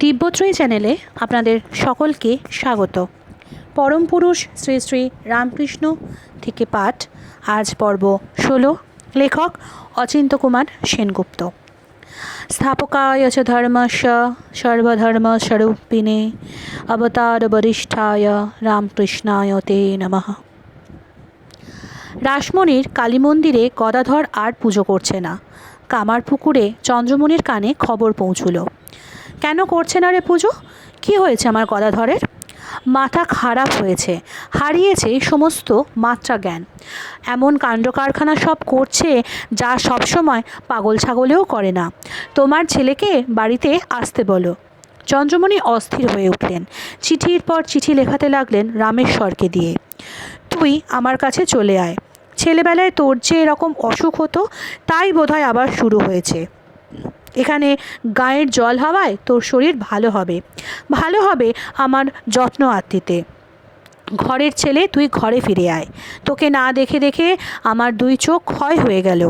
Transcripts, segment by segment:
দিব্যত্রয়ী চ্যানেলে আপনাদের সকলকে স্বাগত। পরম পুরুষ শ্রী শ্রী রামকৃষ্ণ থেকে পাঠ, আজ পর্ব 16। লেখক অচিন্ত কুমার সেনগুপ্ত। স্থাপকায় চ ধর্মস্য সর্বধর্মস্বরূপিণে অবতার বরিষ্ঠায় রামকৃষ্ণায় তে নমঃ। রাসমণির কালী মন্দিরে গদাধর আর পুজো করছে না। কামারপুকুরে চন্দ্রমণির কানে খবর পৌঁছল। কেন করছে না রে পুজো? কি হয়েছে আমার গদাধরের? মাথা খারাপ হয়েছে, হারিয়েছে সমস্ত মাত্রা জ্ঞান। এমন কাণ্ড কারখানা সব করছে যা সবসময় পাগল ছাগলেও করে না। তোমার ছেলেকে বাড়িতে আসতে বলো। চন্দ্রমণি অস্থির হয়ে উঠলেন। চিঠির পর চিঠি লেখাতে লাগলেন রামেশ্বরকে দিয়ে। তুই আমার কাছে চলে আয়। ছেলেবেলায় তোর যে এরকম অসুখ হতো, তাই বোধহয় আবার শুরু হয়েছে। এখানে গায়ের জল হাওয়ায় তোর শরীর ভালো হবে, ভালো হবে আমার যত্ন আত্মীতে। ঘরের ছেলে, তুই ঘরে ফিরে আয়। তোকে না দেখে দেখে আমার দুই চোখ ক্ষয় হয়ে গেল।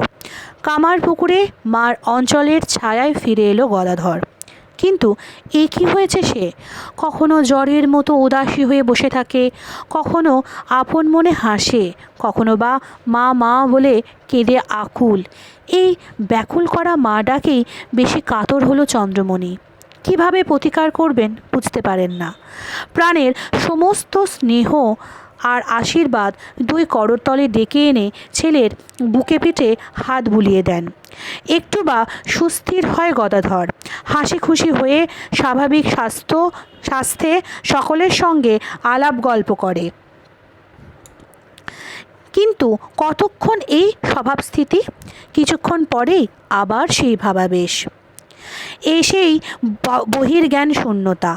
কামারপুকুরে মার অঞ্চলের ছায়ায় ফিরে এলো গদাধর। কিন্তু এ কী হয়েছে সে? কখনো জ্বরের মতো উদাসী হয়ে বসে থাকে, কখনো আপন মনে হাসে, কখনো বা মা মা বলে কেঁদে আকুল। এই ব্যাকুল করা মা ডাকেই বেশি কাতর হলো চন্দ্রমণি। কিভাবে প্রতিকার করবেন বুঝতে পারেন না। প্রাণের সমস্ত স্নেহ আর আশীর্বাদ দুই করতলে ডেকে এনে ছেলের বুকে পিঠে হাত বুলিয়ে দেন। একটু বা সুস্থির হয় গদাধর। হাসি খুশি হয়ে স্বাভাবিক স্বাস্থ্যে সকলের সঙ্গে আলাপ গল্প করে। কিন্তু কতক্ষণ এই স্বভাবস্থিতি? কিছুক্ষণ পরেই আবার সেই ভাবাবেশ, সেই বহির্জ্ঞান শূন্যতা।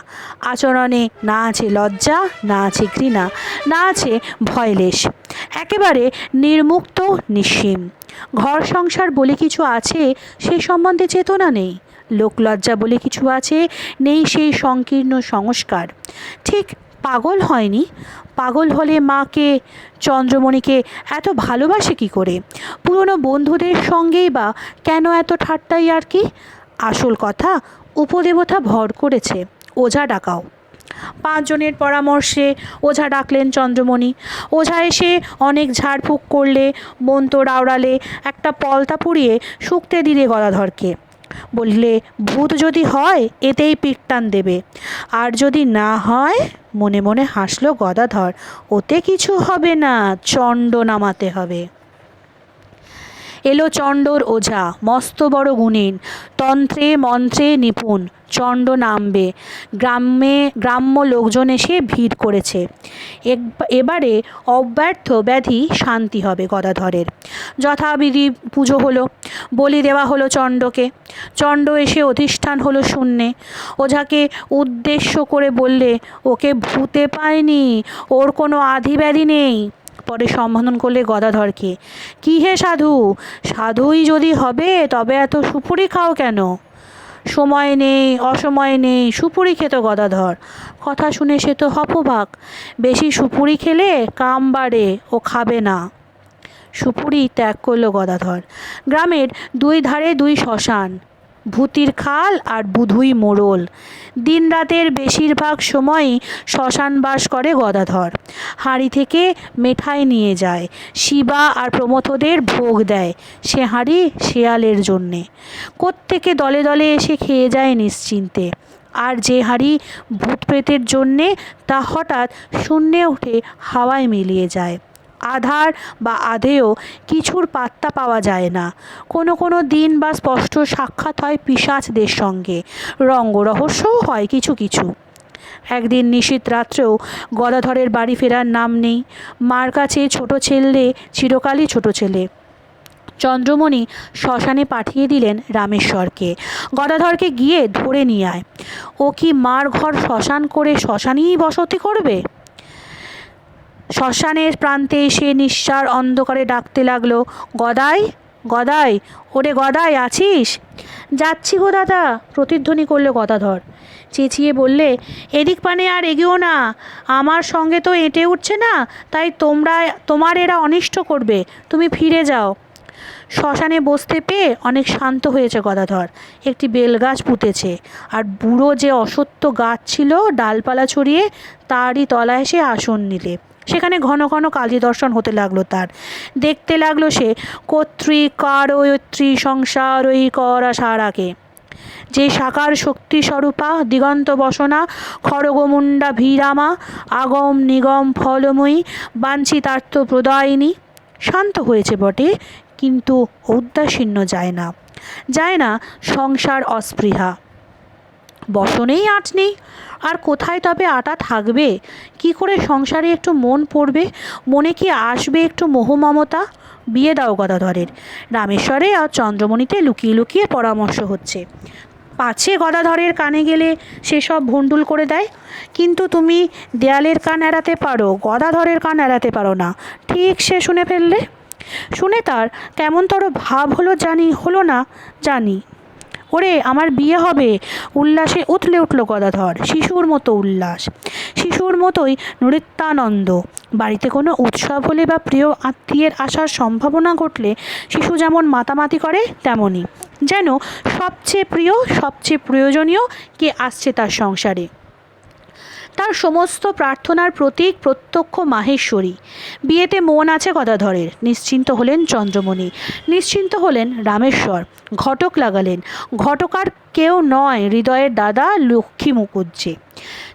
আচরণে না আছে লজ্জা, না আছে ঘৃণা, না আছে ভয়লেশ। একেবারে নির্মুক্ত, নিঃসীম। ঘর সংসার বলে কিছু আছে, সে সম্বন্ধে চেতনা নেই। লোকলজ্জা বলে কিছু আছে, নেই সেই সংকীর্ণ সংস্কার। ঠিক পাগল হয়নি। পাগল হলে মাকে, চন্দ্রমণিকে এত ভালোবাসে কী করে? পুরনো বন্ধুদের সঙ্গেই বা কেন এত ঠাট্টাই আর কি? আসল কথা, উপদেবতা ভর করেছে, ওঝা ডাকাও। 5 জনের পরামর্শে ওঝা ডাকলেন চন্দ্রমণি। ওঝা এসে অনেক ঝাড়ফুঁক করলে, মন্ত্র আওড়ালে, একটা পলতা পুড়িয়ে শুকতে দিলে গদাধরকে। বললে, ভূত যদি হয় এতেই পিঠটান দেবে, আর যদি না হয়, মনে মনে হাসলো গদাধর, ওতে কিছু হবে না, চণ্ড নামাতে হবে। এলো চণ্ডর ওঝা, মস্ত বড় গুণিন, তন্ত্রে মন্ত্রে নিপুণ। চণ্ড নামবে। গ্রাম্য লোকজন এসে ভিড় করেছে। এবারে অব্যর্থ ব্যাধি শান্তি হবে গদাধরের। যথাবিধি পুজো হলো, বলি দেওয়া হলো চণ্ডকে। চণ্ড এসে অধিষ্ঠান হলো শূন্যে। ওঝাকে উদ্দেশ্য করে বললে, ওকে ভূতে পায়নি, ওর কোনো আধি ব্যাধি নেই। পরে সম্বোধন করলে গদাধরকে, কি হে সাধু, সাধুই যদি হবে তবে এত সুপুরি খাও কেন? সময় নেই, অসময় নেই, সুপুরি খেত গদাধর। কথা শুনে সে তো হতবাক। বেশি সুপুরি খেলে কাম বাড়ে, ও খাবে না। সুপুরি ত্যাগ করল গদাধর। গ্রামের 2 ধারে 2 শ্মশান, ভূতির খাল আর বুধুই মোড়ল। দিন রাতের বেশিরভাগ সময়ই শ্মশানবাস করে গদাধর। হাঁড়ি থেকে মেঠাই নিয়ে যায়, শিবা আর প্রমথদের ভোগ দেয়। সে হাঁড়ি শেয়ালের জন্যে। কোত্থেকে দলে দলে এসে খেয়ে যায় নিশ্চিন্তে। আর যে হাঁড়ি ভূতপ্রেতের জন্যে, তা হঠাৎ শূন্যে উঠে হাওয়ায় মিলিয়ে যায়। আধার বা আধেও কিছুর পাত্তা পাওয়া যায় না। কোনো কোনো দিন বা স্পষ্ট সাক্ষাৎ হয় পিশাচদের সঙ্গে, রঙ্গরহস্যও হয় কিছু কিছু। একদিন নিশীথ রাত্রেও গদাধরের বাড়ি ফেরার নাম নেই। মার কাছে ছোট ছেলে, চিরকালই ছোট ছেলে। চন্দ্রমণি শ্মশানে পাঠিয়ে দিলেন রামেশ্বরকে, গদাধরকে গিয়ে ধরে নিয়ে আয়। ও কি মার ঘর শ্মশান করে শ্মশানেই বসতি করবে? শ্মশানের প্রান্তে এসে নিঃসার অন্ধকারে ডাকতে লাগলো, গদাই, গদাই, ওরে গদাই, আছিস? যাচ্ছি গো দাদা, প্রতিধ্বনি করলো গদাধর। চেঁচিয়ে বললে, এদিক পানে আর এগিও না, আমার সঙ্গে তো এঁটে উঠছে না, তাই তোমার এরা অনিষ্ট করবে, তুমি ফিরে যাও। শ্মশানে বসতে পেয়ে অনেক শান্ত হয়েছে গদাধর। একটি বেলগাছ পুঁতেছে, আর বুড়ো যে অসত্য গাছ ছিল ডালপালা ছড়িয়ে তারই তলায় সে আসন নিলে। সেখানে ঘন ঘন কালী দর্শন হতে লাগলো তার। দেখতে লাগলো সে কর্ত্রী সংসারই করা সারাকে, যে সাকার শক্তি স্বরূপা দিগন্ত বসনা খড়গমুণ্ডা ভীরামা আগম নিগম ফলময়ী বাঞ্ছিতার্থ প্রদায়িনী। শান্ত হয়েছে বটে, কিন্তু ঔদাসীন্য যায় না সংসার অস্পৃহা। বসনেই আট নেই, আর কোথায় তবে আটা থাকবে? কি করে সংসারে একটু মন পড়বে? মনে কি আসবে একটু মোহ মমতা? বিয়ে দাও গদাধরের। রামেশ্বরে আর চন্দ্রমণিতে লুকিয়ে লুকিয়ে পরামর্শ হচ্ছে। পাছে গদাধরের কানে গেলে সেসব ভণ্ডুল করে দেয়। কিন্তু তুমি দেয়ালের কান এড়াতে পারো, গদাধরের কান এড়াতে পারো না। ঠিক সে শুনে ফেললে। শুনে তার কেমনতর ভাব হলো না জানি। ওরে, আমার বিয়ে হবে! উল্লাসে উথলে উঠল গদাধর। শিশুর মতো উল্লাস, শিশুর মতোই নৃত্যানন্দ। বাড়িতে কোনো উৎসব হলে বা প্রিয় আত্মীয়ের আসার সম্ভাবনা ঘটলে শিশু যেমন মাতামাতি করে, তেমনই যেন সবচেয়ে প্রিয়, সবচেয়ে প্রয়োজনীয় কে আসছে তার সংসারে। তার সমস্ত প্রার্থনার প্রতীক প্রত্যক্ষ মাহেশ্বরী। বিয়েতে মন আছে গদাধরের। নিশ্চিন্ত হলেন চন্দ্রমণি, নিশ্চিন্ত হলেন রামেশ্বর। ঘটক লাগালেন। ঘটকার কেউ নয়, হৃদয়ের দাদা লক্ষ্মী মুখুজ্জে।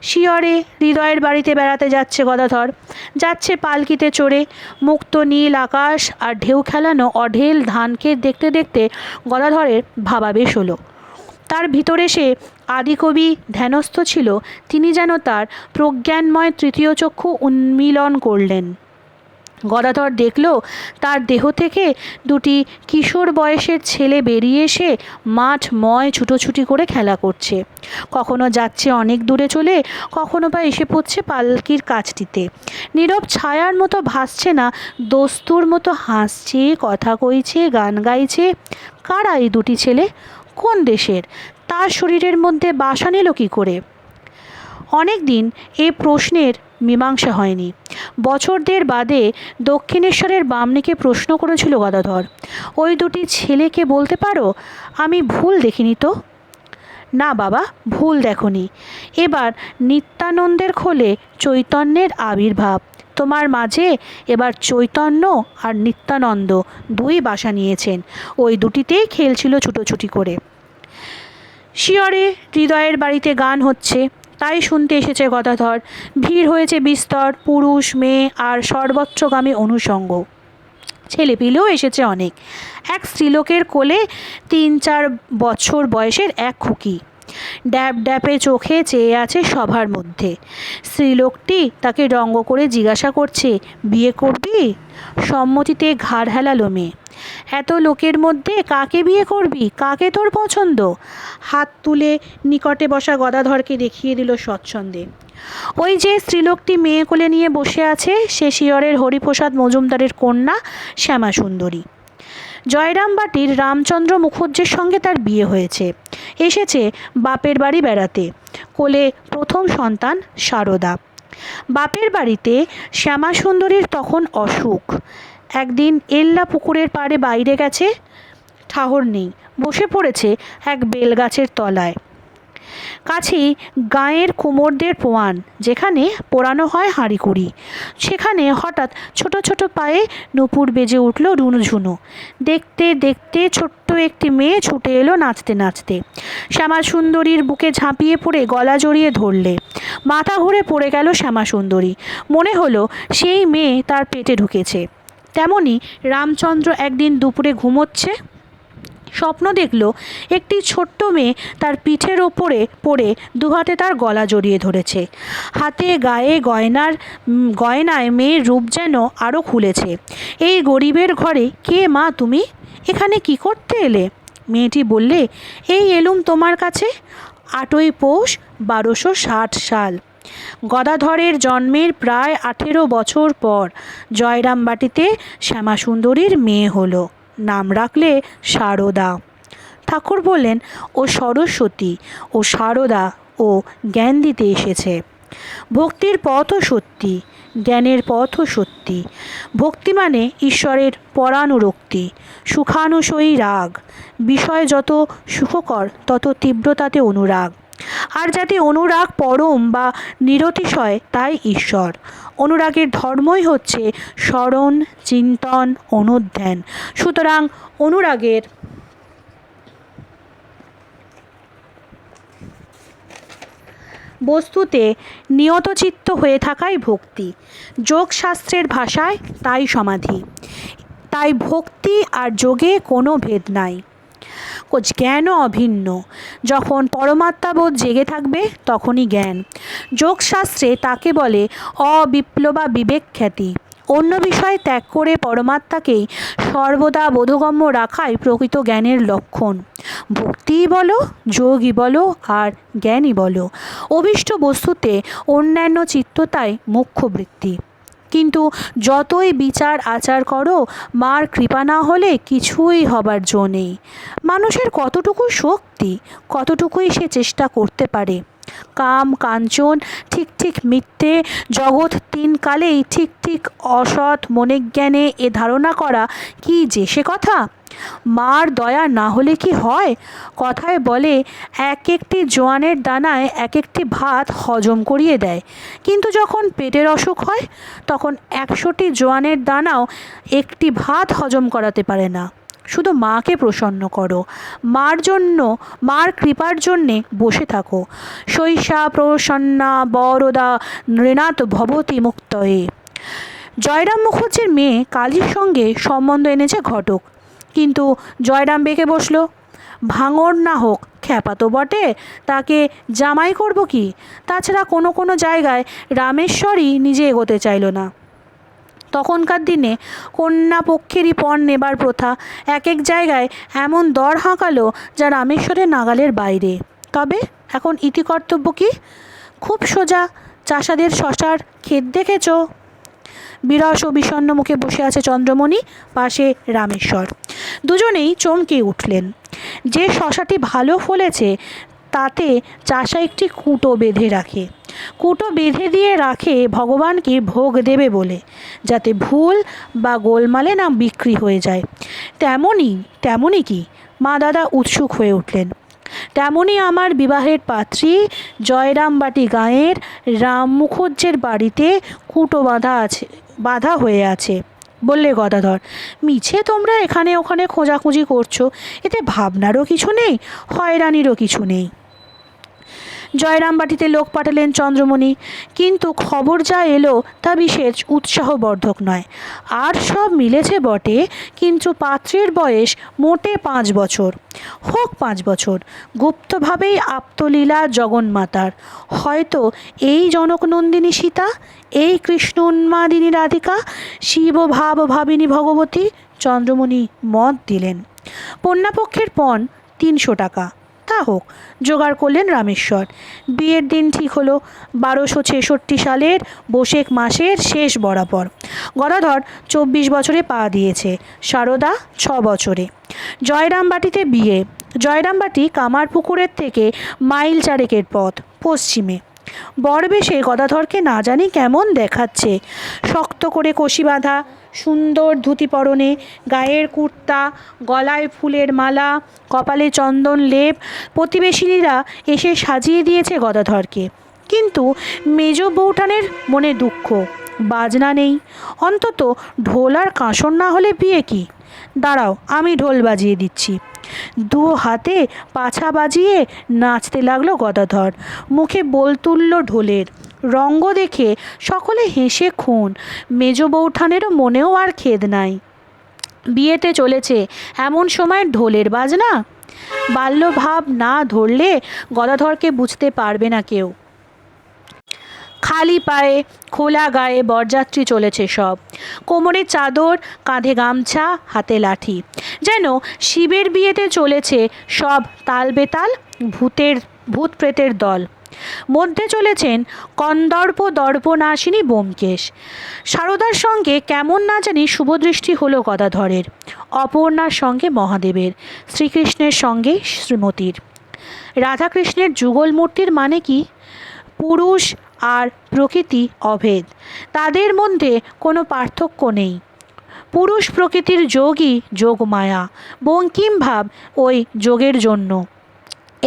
শিয়রে হৃদয়ের বাড়িতে বেড়াতে যাচ্ছে গদাধর। যাচ্ছে পালকিতে চড়ে। মুক্ত নীল আকাশ আর ঢেউ খেলানো অঢেল ধানক্ষেত দেখতে দেখতে গদাধরের ভাবাবেশ হলো। তার ভিতরে সে আদিকবি ধ্যানস্থ ছিল। তিনি যেন তার প্রজ্ঞানময় তৃতীয় চক্ষু উন্মীলন করলেন। গদাধর দেখল তার দেহ থেকে দুটি কিশোর বয়সের ছেলে বেরিয়ে এসে মাঠময় ছুটোছুটি করে খেলা করছে। কখনো যাচ্ছে অনেক দূরে চলে, কখনো বা এসে পড়ছে পালকির কাছটিতে। নীরব ছায়ার মতো ভাসছে না, দস্তুর মতো হাসছে, কথা কইছে, গান গাইছে। কারা এই দুটি ছেলে? কোন দেশের? তার শরীরের মধ্যে বাসা নিল কী করে? অনেক দিন এ প্রশ্নের মীমাংসা হয়নি। বছর দেড় বাদে দক্ষিণেশ্বরের বামনিকে প্রশ্ন করেছিল গদাধর, ওই দুটি ছেলেকে বলতে পারো? আমি ভুল দেখিনি তো? না বাবা, ভুল দেখনি। এবার নিত্যানন্দের খোলে চৈতন্যের আবির্ভাব। তোমার মাঝে এবার চৈতন্য আর নিত্যানন্দ দুই বাসা নিয়েছেন। ওই দুটিতেই খেলছিল ছুটোছুটি করে। শিয়রে হৃদয়ের বাড়িতে গান হচ্ছে, তাই শুনতে এসেছে গদাধর। ভিড় হয়েছে বিস্তর, পুরুষ, মেয়ে আর সর্বত্রগামী অনুষঙ্গ। ছেলেপিলেও এসেছে অনেক। এক স্ত্রীলোকের কোলে ৩-৪ বছর বয়সের এক খুকি ড্যাব ড্যাপে চোখে চেয়ে আছে সবার মধ্যে। স্ত্রীলোকটি তাকে রঙ্গ করে জিজ্ঞাসা করছে, বিয়ে করবি? সম্মতিতে ঘাড় হেলালো মেয়ে। এত লোকের মধ্যে কাকে বিয়ে করবি? কাকে তোর পছন্দ? হাত তুলে নিকটে বসা গদাধরকে দেখিয়ে দিল স্বচ্ছন্দে। ওই যে স্ত্রীলোকটি মেয়ে কোলে নিয়ে বসে আছে, সে শিয়রের হরিপ্রসাদ মজুমদারের কন্যা শ্যামাসুন্দরী। জয়রামবাটির রামচন্দ্র মুখুজ্জের সঙ্গে তার বিয়ে হয়েছে। এসেছে বাপের বাড়ি বেড়াতে। কোলে প্রথম সন্তান সারদা। বাপের বাড়িতে শ্যামাসুন্দরীর তখন অসুখ। একদিন এল্লা পুকুরের পাড়ে বাইরে গেছে, ঠাহর নেই, বসে পড়েছে এক বেলগাছের তলায়। কাছেই গাঁয়ের কুমোরদের পোয়ান, যেখানে পোড়ানো হয় হাঁড়িকুড়ি। সেখানে হঠাৎ ছোট ছোট পায়ে নূপুর বেজে উঠল রুনুঝুনু। দেখতে দেখতে ছোট্ট একটি মেয়ে ছুটে এলো নাচতে নাচতে। শ্যামাসুন্দরীর বুকে ঝাঁপিয়ে পড়ে গলা জড়িয়ে ধরলে। মাথা ঘুরে পড়ে গেল শ্যামাসুন্দরী। মনে হলো সেই মেয়ে তার পেটে ঢুকেছে। তেমনি রামচন্দ্র একদিন দুপুরে ঘুমোচ্ছে, স্বপ্ন দেখল একটি ছোট্ট মেয়ে তার পিঠের ওপরে পড়ে দুহাতে তার গলা জড়িয়ে ধরেছে। হাতে গায়ে গয়নায় মেয়ের রূপ যেন আরও খুলেছে। এই গরিবের ঘরে কে মা তুমি? এখানে কি করতে এলে? মেয়েটি বললে, এই এলুম তোমার কাছে। 8ই পৌষ 1260 সাল। গদাধরের জন্মের প্রায় 18 বছর পর জয়রামবাটিতে শ্যামাসুন্দরীর মেয়ে হলো। নাম রাখলে সারদা। ঠাকুর বললেন, ও সরস্বতী, ও সারদা, ও জ্ঞান দিতে এসেছে। ভক্তির পথও সত্যি, জ্ঞানের পথও সত্যি। ভক্তি মানে ঈশ্বরের পরানুরক্তি, সুখানুশয়ী রাগ, বিষয় যত সুখকর তত তীব্রতাতে অনুরাগ, আর যাতে অনুরাগ পরম বা নিরতিশয় তাই ঈশ্বর। অনুরাগের ধর্মই হচ্ছে স্মরণ, চিন্তন, অনুধ্যান। সুতরাং অনুরাগের বস্তুতে নিয়তচিত্ত হয়ে থাকাই ভক্তি। যোগশাস্ত্রের ভাষায় তাই সমাধি। তাই ভক্তি আর যোগে কোনো ভেদ নাই, জ্ঞানও অভিন্ন। যখন পরমাত্মাবোধ জেগে থাকবে তখনই জ্ঞান। যোগশাস্ত্রে তাকে বলে অবিপ্লবা বিবেক খ্যাতি। অন্য বিষয় ত্যাগ করে পরমাত্মাকেই সর্বদা বোধগম্য রাখাই প্রকৃত জ্ঞানের লক্ষণ। ভক্তিই বলো, যোগই বলো, আর জ্ঞানই বলো, অভীষ্ট বস্তুতে অন্যান্য চিত্ততাই মুখ্য বৃত্তি। কিন্তু যতই বিচার আচার করো, মার কৃপা না হলে কিছুই হবার জো নেই। মানুষের কতটুকু শক্তি, কতটুকুই সে চেষ্টা করতে পারে। কাম কাঞ্চন, ঠিক ঠিক মিথ্যে, জগৎ তিন কালেই ঠিক ঠিক অসৎ মনেজ্ঞানে এ ধারণা করা কি যে সে কথা? মার দয়া না হলে কি হয়? কথায় বলে এক একটি জোয়ানের দানায় এক একটি ভাত হজম করিয়ে দেয়, কিন্তু যখন পেটের অসুখ হয় তখন 100টি জোয়ানের দানাও একটি ভাত হজম করাতে পারে না। শুধু মাকে প্রসন্ন করো, মার কৃপার জন্যে বসে থাকো। শৈশা প্রসন্না বরদা নৃণাত ভবতি মুক্তয়ে। জয়রাম মুখুজ্জের মেয়ে কালীর সঙ্গে সম্বন্ধ এনেছে ঘটক, কিন্তু জয়রাম বেঁকে বসল। ভাঙর না হোক, খ্যাপা তো বটে, তাকে জামাই করব কি? তাছাড়া কোনো কোনো জায়গায় রামেশ্বরই নিজে এগোতে চাইল না। তখনকার দিনে কন্যা পক্ষেরই পণ নেবার প্রথা এক এক জায়গায় এমন দর হাঁকালো যা রামেশ্বরের নাগালের বাইরে। তবে এখন ইতিকর্তব্য কি? খুব সোজা, চাষাদের শশার ক্ষেত দেখেছ? বিরস ও বিষণ্ণ মুখে বসে আছে চন্দ্রমণি, পাশে রামেশ্বর। দুজনেই চমকে উঠলেন। যে শশাটি ভালো ফলেছে তাতে চাষা একটি কুটো বেঁধে রাখে। কুটো বেঁধে দিয়ে রাখে ভগবানকে ভোগ দেবে বলে, যাতে ভুল বা গোলমালে না বিক্রি হয়ে যায়। তেমনই কি? মা দাদা উৎসুক হয়ে উঠলেন। তেমনই আমার বিবাহের পাত্রী জয়রামবাটি গাঁয়ের রাম মুখুজ্জের বাড়িতে কুটো বাঁধা হয়ে আছে, বললে গদাধর। মিছে তোমরা এখানে ওখানে খোঁজাখুঁজি করছো, এতে ভাবনারও কিছু নেই, হয়রানিরও কিছু নেই। জয়রামবাটিতে লোক পাঠালেন চন্দ্রমণি, কিন্তু খবর যা এলো তা বিশেষ উৎসাহবর্ধক নয়। আর সব মিলেছে বটে, কিন্তু পাত্রের বয়স মোটে 5 বছর। হোক 5 বছর, গুপ্তভাবেই আপ্তলীলা জগন্মাতার। হয়তো এই জনকনন্দিনী সীতা, এই কৃষ্ণ উন্মাদিনী রাধিকা, শিব ভাব ভাবিনী ভগবতী। চন্দ্রমণি মত দিলেন। কন্যাপক্ষের পণ 300 টাকা। তা হোক, জোগাড় করলেন রামেশ্বর। বিয়ের দিন ঠিক হলো 1266 সালের বৈশাখ মাসের শেষ বরাবর। গদাধর 24 বছরে পা দিয়েছে, সারদা 6 বছরে। জয়রামবাটিতে বিয়ে। জয়রামবাটি কামারপুকুরের থেকে মাইল 4 পথ পশ্চিমে। বরবেশে গদাধরকে না জানি কেমন দেখাচ্ছে। শক্ত করে কষি বাঁধা, সুন্দর ধুতি পরনে, গায়ের কুর্তা, গলায় ফুলের মালা, কপালে চন্দন লেপ। প্রতিবেশিনীরা এসে সাজিয়ে দিয়েছে গদাধরকে, কিন্তু মেজ বৌঠানের মনে দুঃখ, বাজনা নেই। অন্তত ঢোল আর কাঁসর না হলে বিয়ে কি? দাঁড়াও, আমি ঢোল বাজিয়ে দিচ্ছি। 2 হাতে পাছা বাজিয়ে নাচতে লাগলো গদাধর। মুখে বোল তুলল ঢোলের। রঙ্গ দেখে সকলে হেসে খুন। মেজ বৌঠানেরও মনেও আর খেদ নাই। বিয়েতে চলেছে এমন সময় ঢোলের বাজনা? বাল্যভাব না ধরলে গদাধরকে বুঝতে পারবে না কেউ। খালি পায়ে খোলা গায়ে বরযাত্রী চলেছে সব। কোমরে চাদর, কাঁধে গামছা, হাতে লাঠি। যেন শিবের বিয়েতে চলেছে সব তালবেতাল ভূত প্রেতের দল। মধ্যে চলেছেন কন্দর্প দর্পনাশিনী ব্যোমকেশ। সারদার সঙ্গে কেমন না জানি শুভদৃষ্টি হলো গদাধরের। অপর্ণার সঙ্গে মহাদেবের, শ্রীকৃষ্ণের সঙ্গে শ্রীমতীর। রাধাকৃষ্ণের যুগল মূর্তির মানে কি? পুরুষ আর প্রকৃতি অভেদ, তাদের মধ্যে কোনো পার্থক্য নেই। পুরুষ প্রকৃতির যোগই যোগমায়া, বঙ্কিম ভাব ওই যোগের জন্য।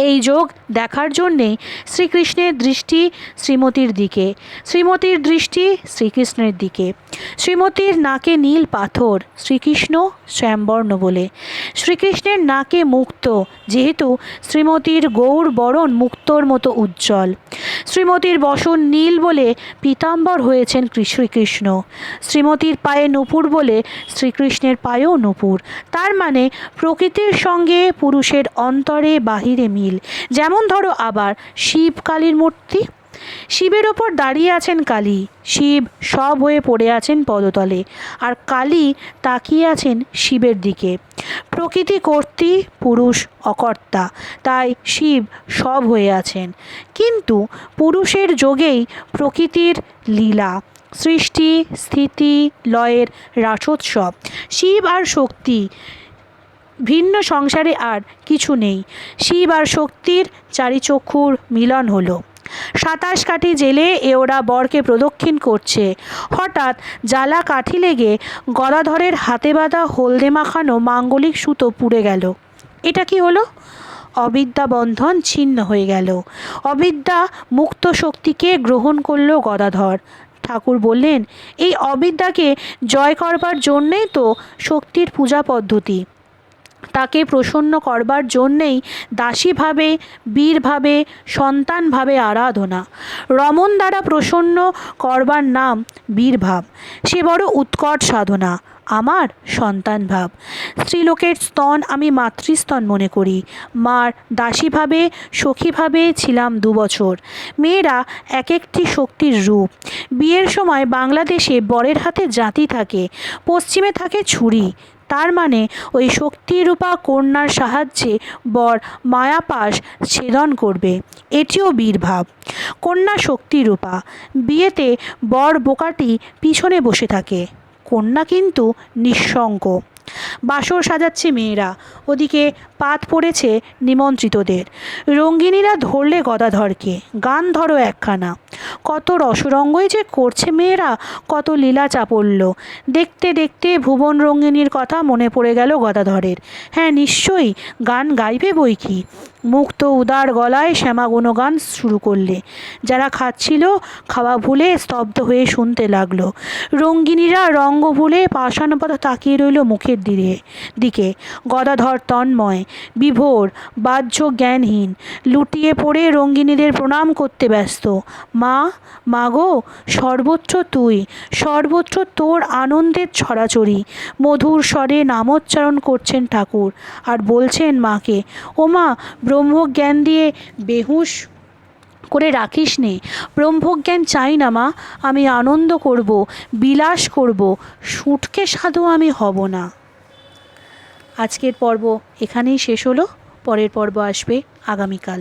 এই যোগ দেখার জন্যেই শ্রীকৃষ্ণের দৃষ্টি শ্রীমতীর দিকে, শ্রীমতীর দৃষ্টি শ্রীকৃষ্ণের দিকে। শ্রীমতীর নাকে নীল পাথর, শ্রীকৃষ্ণ শ্যামবর্ণ বলে। শ্রীকৃষ্ণের নাকে মুক্ত, যেহেতু শ্রীমতীর গৌর বরণ মুক্তোর মতো উজ্জ্বল। শ্রীমতীর বসন নীল বলে পীতাম্বর হয়েছেন শ্রীকৃষ্ণ। শ্রীমতীর পায়ে নূপুর বলে শ্রীকৃষ্ণের পায়েও নূপুর। তার মানে প্রকৃতির সঙ্গে পুরুষের অন্তরে বাহিরে মিল। যেমন ধরো আবার শিব কালীর মূর্তি, শিবের ওপর দাঁড়িয়ে আছেন কালী, শিব সব হয়ে পড়ে আছেন পদতলে, আর কালী তাকিয়ে আছেন শিবের দিকে। প্রকৃতি কর্ত্রী, পুরুষ অকর্তা, তাই শিব সব হয়ে আছেন। কিন্তু পুরুষের যোগেই প্রকৃতির লীলা, সৃষ্টি স্থিতি লয়ের রাসোৎসব। শিব আর শক্তি ভিন্ন, সংসারে আর কিছু নেই। শিব আর শক্তির চারিচক্ষুর মিলন হলো। 27 কাঠি জেলে ওরা বরকে প্রদক্ষিণ করছে। হঠাৎ জ্বালা কাঠি লেগে গদাধরের হাতে বাঁধা হলদে মাখানো মাঙ্গলিক সুতো পুড়ে গেল। এটা কি হলো? অবিদ্যা বন্ধন ছিন্ন হয়ে গেল। অবিদ্যা মুক্ত শক্তিকে গ্রহণ করল গদাধর। ঠাকুর বললেন, এই অবিদ্যাকে জয় করবার জন্যেই তো শক্তির পূজা পদ্ধতি। তাকে প্রসন্ন করবার জন্যেই দাসীভাবে, বীরভাবে, সন্তানভাবে আরাধনা। রমণ দ্বারা প্রসন্ন করবার নাম বীরভাব, সে বড় উৎকট সাধনা। আমার সন্তান ভাব, স্ত্রীলোকের স্তন আমি মাতৃস্তন মনে করি। মার দাসীভাবে সখীভাবে ছিলাম 2 বছর। মেয়েরা এক একটি শক্তির রূপ। বিয়ের সময় বাংলাদেশে বরের হাতে জাঁতি থাকে, পশ্চিমে থাকে ছুরি। তার মানে ওই শক্তিরূপা কন্যার সাহায্যে বর মায়াপাশ ছেদন করবে। এটিও বীরভাব। কন্যা শক্তিরূপা। বিয়েতে বর বোকাটি পিছনে বসে থাকে, কন্যা কিন্তু নিঃসঙ্গ। বাসর সাজাচ্ছে মেয়েরা, ওদিকে পাত পড়েছে নিমন্ত্রিতদের। রঙ্গিনীরা ধরলে গদাধরকে, গান ধরো একখানা। কত রসরঙ্গই যে করছে মেয়েরা, কত লীলা চাপল্য। দেখতে দেখতে ভুবন রঙ্গিনীর কথা মনে পড়ে গেল গদাধরের। হ্যাঁ, নিশ্চয়ই গান গাইবে বই কি। মুক্ত উদার গলায় শ্যামা গুণগান শুরু করলে। যারা খাচ্ছিল খাওয়া ভুলে স্তব্ধ হয়ে শুনতে লাগলো। রঙ্গিনীরা রঙ্গ ভুলে পাষাণপদ তাকিয়ে রইল মুখের দিকে। গদাধর তন্ময়, বিভোর, বাহ্য জ্ঞানহীন, লুটিয়ে পড়ে রঙ্গিনীদের প্রণাম করতে ব্যস্ত। মা, মাগো, সর্বত্র তুই, সর্বত্র তোর আনন্দের ছড়াছড়ি। মধুর স্বরে নামোচ্চারণ করছেন ঠাকুর, আর বলছেন মাকে, ও মা, ব্রহ্মজ্ঞান দিয়ে বেহুশ করে রাখিস নে। ব্রহ্মজ্ঞান চাই না মা, আমি আনন্দ করব, বিলাস করব, সুটকে সাধু আমি হব না। আজকের পর্ব এখানেই শেষ হলো। পরের পর্ব আসবে আগামীকাল।